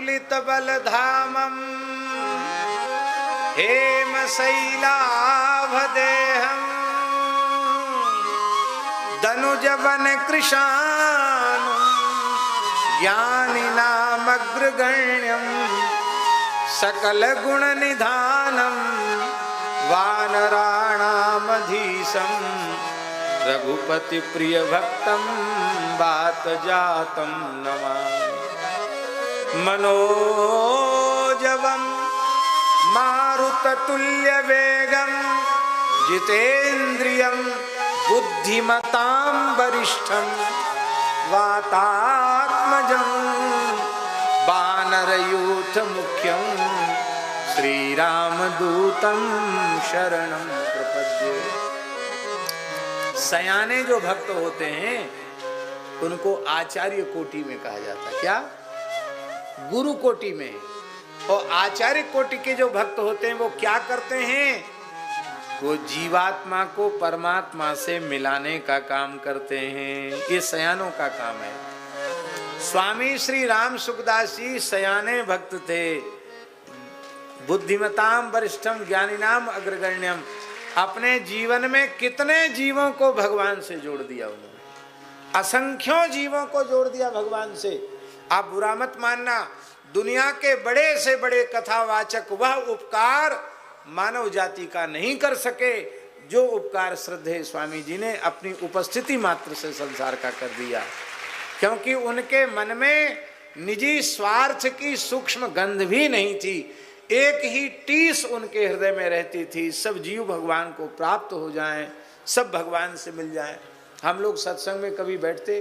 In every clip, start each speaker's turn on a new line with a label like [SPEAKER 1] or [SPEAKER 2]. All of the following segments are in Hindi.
[SPEAKER 1] तुलित बलधामं हेमशैलाभदेहम् दनुजवन कृशानुं ज्ञानिनामग्रगण्यं सकल गुण निधानं वानराणामधीशं रघुपति प्रिय भक्तं वात जातं नमामि। मनोजवं मारुततुल्य वेगं जितेन्द्रियं बुद्धिमतां वरिष्ठं वातात्मजं वानरयूथ मुख्यं श्रीरामदूतं शरणं प्रपद्ये। सयाने जो भक्त होते हैं उनको आचार्य कोटि में कहा जाता है। क्या? गुरु कोटि में। और आचार्य कोटि के जो भक्त होते हैं वो क्या करते हैं? वो जीवात्मा को परमात्मा से मिलाने का काम करते हैं। ये सयानों का काम है। स्वामी श्री राम सुखदास जी सयाने भक्त थे। बुद्धिमताम वरिष्ठम ज्ञानिनाम अग्रगण्यम। अपने जीवन में कितने जीवों को भगवान से जोड़ दिया उन्होंने। असंख्यों जीवों को जोड़ दिया भगवान से। आप बुरा मत मानना, दुनिया के बड़े से बड़े कथावाचक वह उपकार मानव जाति का नहीं कर सके जो उपकार श्रद्धेय स्वामी जी ने अपनी उपस्थिति मात्र से संसार का कर दिया। क्योंकि उनके मन में निजी स्वार्थ की सूक्ष्म गंध भी नहीं थी। एक ही टीस उनके हृदय में रहती थी, सब जीव भगवान को प्राप्त हो जाएं, सब भगवान से मिल जाएं। हम लोग सत्संग में कभी बैठते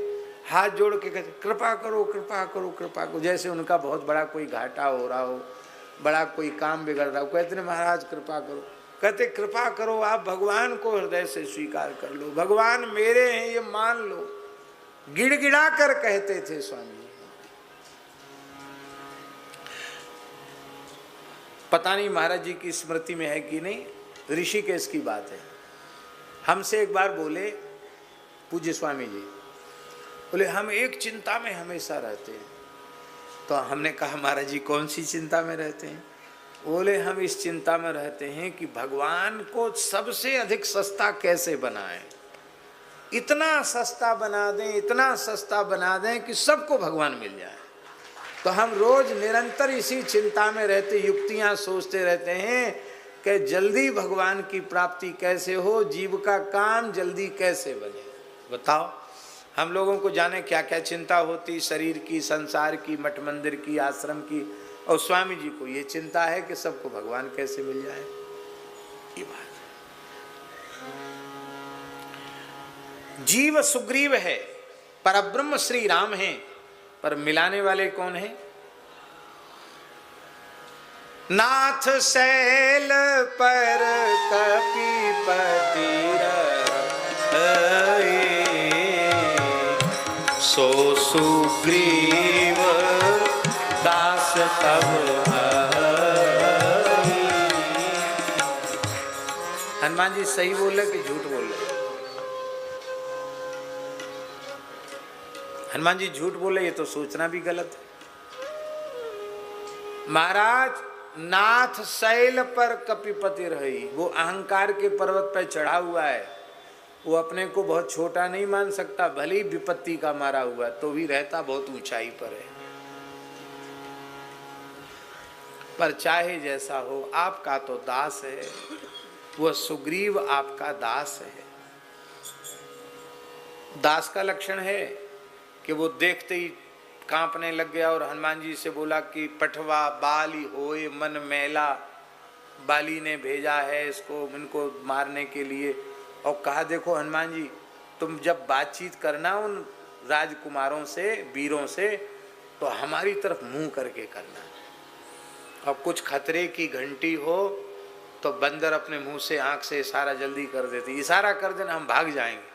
[SPEAKER 1] हाथ जोड़ के कहते कृपा करो कृपा करो कृपा करो, जैसे उनका बहुत बड़ा कोई घाटा हो रहा हो, बड़ा कोई काम बिगड़ रहा हो। कहते हैं महाराज कृपा करो। कहते कृपा करो, आप भगवान को हृदय से स्वीकार कर लो, भगवान मेरे हैं ये मान लो। गिड़गिड़ा कर कहते थे स्वामी। पता नहीं महाराज जी की स्मृति में है कि नहीं, ऋषिकेश की बात है। हमसे एक बार बोले पूज्य स्वामी जी, बोले हम एक चिंता में हमेशा रहते हैं। तो हमने कहा महाराज जी कौन सी चिंता में रहते हैं? बोले हम इस चिंता में रहते हैं कि भगवान को सबसे अधिक सस्ता कैसे बनाएं, इतना सस्ता बना दें, इतना सस्ता बना दें कि सबको भगवान मिल जाए। तो हम रोज निरंतर इसी चिंता में रहते, युक्तियां सोचते रहते हैं कि जल्दी भगवान की प्राप्ति कैसे हो, जीव का काम जल्दी कैसे बने। बताओ हम लोगों को जाने क्या क्या चिंता होती, शरीर की, संसार की, मठ मंदिर की, आश्रम की, और स्वामी जी को ये चिंता है कि सबको भगवान कैसे मिल जाए। ये बात जीव सुग्रीव है, परब्रह्म श्री राम है, पर मिलाने वाले कौन है? नाथ शैल पर कपिपति रहे, सो सुग्रीव दास तब हरि। हनुमान जी सही बोले कि झूठ बोले? हनुमान जी झूठ बोले ये तो सोचना भी गलत है। महाराज नाथ शैल पर कपिपति रही, वो अहंकार के पर्वत पर चढ़ा हुआ है, वो अपने को बहुत छोटा नहीं मान सकता, भले ही विपत्ति का मारा हुआ तो भी रहता बहुत ऊंचाई पर है। पर चाहे जैसा हो आपका तो दास है, वह सुग्रीव आपका दास है। दास का लक्षण है कि वो देखते ही कांपने लग गया और हनुमान जी से बोला कि पठवा बाली होए मन मैला, बाली ने भेजा है इसको इनको मारने के लिए। और कहा देखो हनुमान जी तुम जब बातचीत करना उन राजकुमारों से, वीरों से, तो हमारी तरफ मुंह करके करना, और कुछ खतरे की घंटी हो तो बंदर अपने मुंह से आंख से इशारा जल्दी कर देती, इशारा कर देना हम भाग जाएंगे।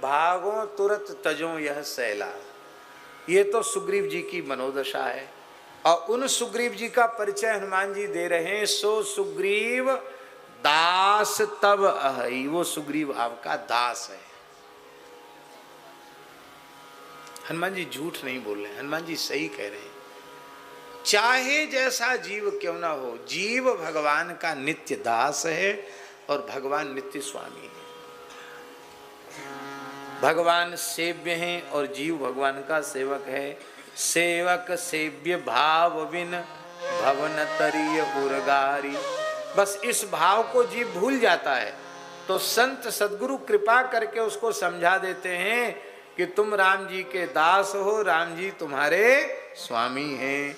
[SPEAKER 1] भागो तुरंत तजो यह सैला। ये तो सुग्रीव जी की मनोदशा है, और उन सुग्रीव जी का परिचय हनुमान जी दे रहे हैं। सो सुग्रीव दास तब अहि, वो सुग्रीव आपका दास है। हनुमान जी झूठ नहीं बोल रहे, हनुमान जी सही कह रहे हैं। चाहे जैसा जीव क्यों ना हो, जीव भगवान का नित्य दास है और भगवान नित्य स्वामी है। भगवान सेव्य हैं और जीव भगवान का सेवक है। सेवक सेव्य भाव बिन भवन तरीय उर्गारी। बस इस भाव को जीव भूल जाता है तो संत सद्गुरु कृपा करके उसको समझा देते हैं कि तुम राम जी के दास हो, राम जी तुम्हारे स्वामी हैं।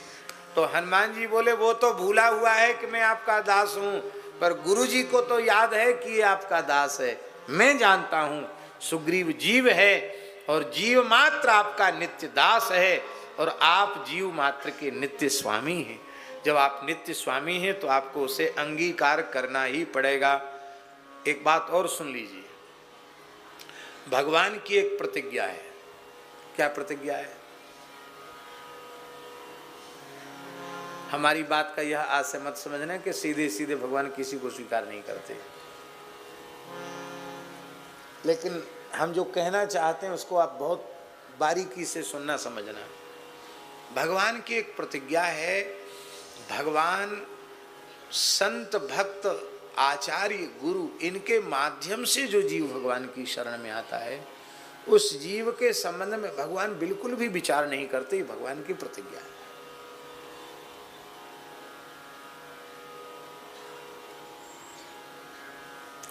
[SPEAKER 1] तो हनुमान जी बोले वो तो भूला हुआ है कि मैं आपका दास हूं, पर गुरु जी को तो याद है कि ये आपका दास है। मैं जानता हूं सुग्रीव जीव है और जीव मात्र आपका नित्य दास है और आप जीव मात्र के नित्य स्वामी हैं। जब आप नित्य स्वामी हैं तो आपको उसे अंगीकार करना ही पड़ेगा। एक बात और सुन लीजिए, भगवान की एक प्रतिज्ञा है। क्या प्रतिज्ञा है? हमारी बात का यह आज से मत समझना कि सीधे सीधे भगवान किसी को स्वीकार नहीं करते, लेकिन हम जो कहना चाहते हैं उसको आप बहुत बारीकी से सुनना समझना। भगवान की एक प्रतिज्ञा है, भगवान संत भक्त आचार्य गुरु इनके माध्यम से जो जीव भगवान की शरण में आता है उस जीव के संबंध में भगवान बिल्कुल भी विचार नहीं करते। भगवान की प्रतिज्ञा है।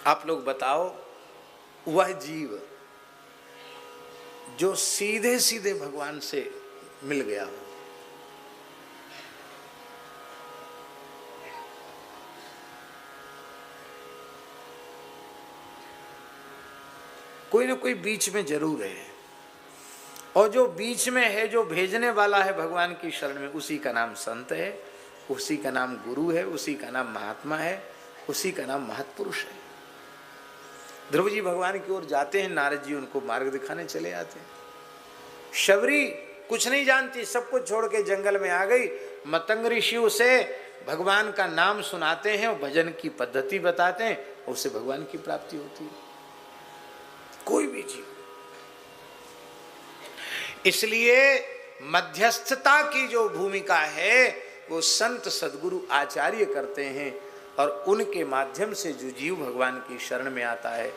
[SPEAKER 1] आप लोग बताओ, वह जीव जो सीधे सीधे भगवान से मिल गया हो, कोई ना कोई बीच में जरूर है, और जो बीच में है, जो भेजने वाला है भगवान की शरण में, उसी का नाम संत है, उसी का नाम गुरु है, उसी का नाम महात्मा है, उसी का नाम महत्पुरुष है। ध्रुव जी भगवान की ओर जाते हैं, नारद जी उनको मार्ग दिखाने चले आते हैं। शबरी कुछ नहीं जानती, सब कुछ छोड़ के जंगल में आ गई। मतंग ऋषि उसे भगवान का नाम सुनाते हैं और भजन की पद्धति बताते हैं, उससे भगवान की प्राप्ति होती है। कोई भी जीव। इसलिए मध्यस्थता की जो भूमिका है वो संत सद्गुरु आचार्य करते हैं, और उनके माध्यम से जो जीव भगवान की शरण में आता है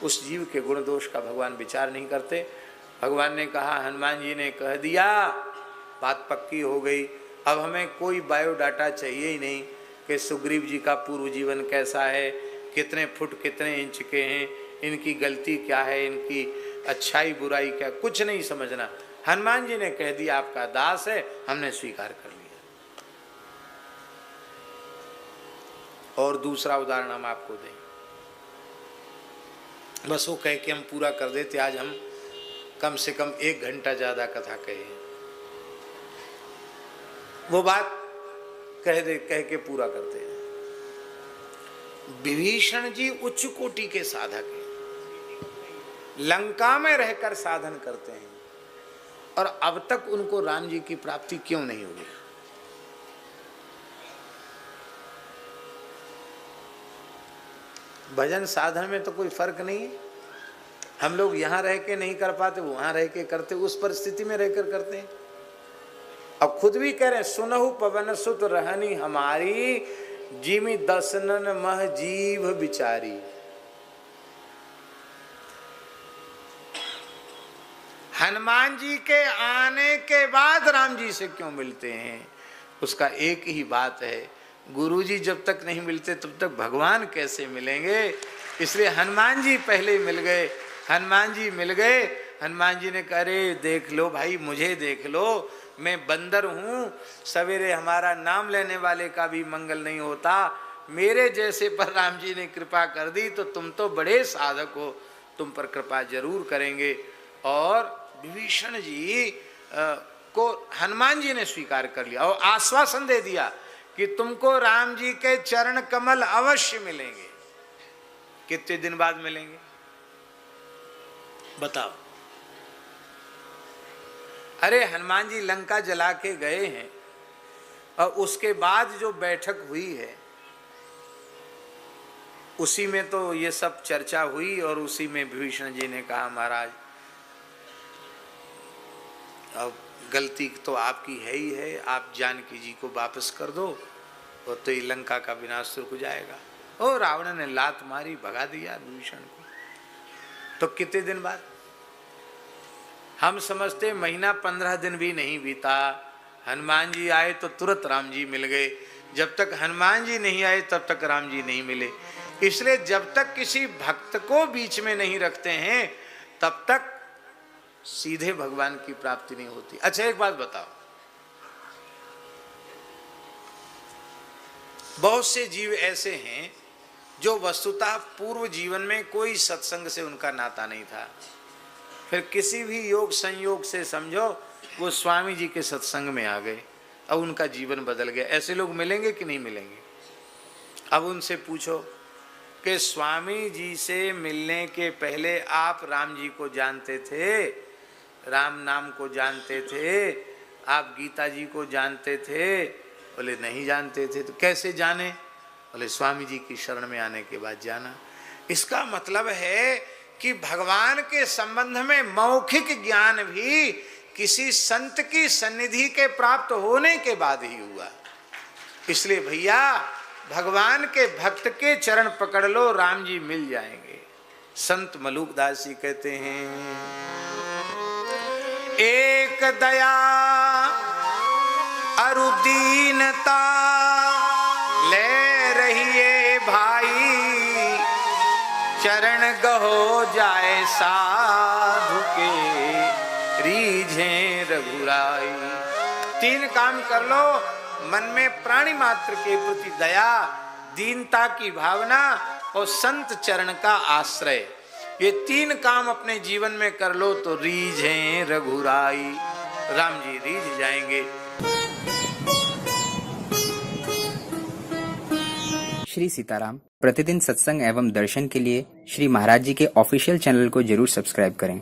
[SPEAKER 1] उस जीव के गुण दोष का भगवान विचार नहीं करते। भगवान ने कहा, हनुमान जी ने कह दिया, बात पक्की हो गई। अब हमें कोई बायोडाटा चाहिए ही नहीं कि सुग्रीव जी का पूर्व जीवन कैसा है, कितने फुट कितने इंच के हैं, इनकी गलती क्या है, इनकी अच्छाई बुराई क्या, कुछ नहीं समझना। हनुमान जी ने कह दिया आपका दास है, हमने स्वीकार कर लिया। और दूसरा उदाहरण हम आपको दें, बस वो कह के हम पूरा कर देते। आज हम कम से कम 1 घंटा ज्यादा कथा कहे, वो बात कह के पूरा करते हैं। विभीषण जी उच्च कोटि के साधक हैं, लंका में रहकर साधन करते हैं, और अब तक उनको राम जी की प्राप्ति क्यों नहीं हुई? भजन साधन में तो कोई फर्क नहीं है। हम लोग यहाँ रह के नहीं कर पाते, वहां रह के करते, उस परिस्थिति में रहकर करते हैं। अब खुद भी कह रहे हैं, सुनहु पवन सुत रहनी हमारी, जिमि दसनन मह जीव बिचारी। हनुमान जी के आने के बाद राम जी से क्यों मिलते हैं? उसका एक ही बात है, गुरु जी जब तक नहीं मिलते तब तक भगवान कैसे मिलेंगे? इसलिए हनुमान जी पहले मिल गए। हनुमान जी मिल गए, हनुमान जी ने कहा, अरे देख लो भाई, मुझे देख लो, मैं बंदर हूँ, सवेरे हमारा नाम लेने वाले का भी मंगल नहीं होता, मेरे जैसे पर राम जी ने कृपा कर दी, तो तुम तो बड़े साधक हो, तुम पर कृपा जरूर करेंगे। और विभीषण जी को हनुमान जी ने स्वीकार कर लिया और आश्वासन दे दिया कि तुमको राम जी के चरण कमल अवश्य मिलेंगे। कितने दिन बाद मिलेंगे बताओ? अरे हनुमान जी लंका जला के गए हैं, और उसके बाद जो बैठक हुई है उसी में तो ये सब चर्चा हुई, और उसी में विभीषण जी ने कहा, महाराज अब गलती तो आपकी है ही है, आप जानकी जी को वापस कर दो और तो ये लंका का विनाश रुक जाएगा। और रावण ने लात मारी, भगा दिया विभीषण को। तो कितने दिन बाद? हम समझते महीना 15 दिन भी नहीं बीता, हनुमान जी आए तो तुरंत राम जी मिल गए। जब तक हनुमान जी नहीं आए तब तक राम जी नहीं मिले। इसलिए जब तक किसी भक्त को बीच में नहीं रखते हैं तब तक सीधे भगवान की प्राप्ति नहीं होती। अच्छा एक बात बताओ, बहुत से जीव ऐसे हैं जो वस्तुतः पूर्व जीवन में कोई सत्संग से उनका नाता नहीं था, फिर किसी भी योग संयोग से समझो वो स्वामी जी के सत्संग में आ गए, अब उनका जीवन बदल गया। ऐसे लोग मिलेंगे कि नहीं मिलेंगे? अब उनसे पूछो कि स्वामी जी से मिलने के पहले आप राम जी को जानते थे, राम नाम को जानते थे, आप गीता जी को जानते थे? बोले नहीं जानते थे। तो कैसे जाने? बोले स्वामी जी की शरण में आने के बाद जाना। इसका मतलब है कि भगवान के संबंध में मौखिक ज्ञान भी किसी संत की सन्निधि के प्राप्त होने के बाद ही हुआ। इसलिए भैया भगवान के भक्त के चरण पकड़ लो, राम जी मिल जाएंगे। संत मलूकदास जी कहते हैं, एक दया अरु दीनता ले रहिए भाई, चरण गहो जाए साधु के रीझे रघुराई। 3 काम कर लो, मन में प्राणी मात्र के प्रति दया, दीनता की भावना और संत चरण का आश्रय। ये 3 काम अपने जीवन में कर लो तो रीझे रघुराई, राम जी रीझ जाएंगे।
[SPEAKER 2] श्री सीताराम प्रतिदिन सत्संग एवं दर्शन के लिए श्री महाराज जी के ऑफिशियल चैनल को जरूर सब्सक्राइब करें।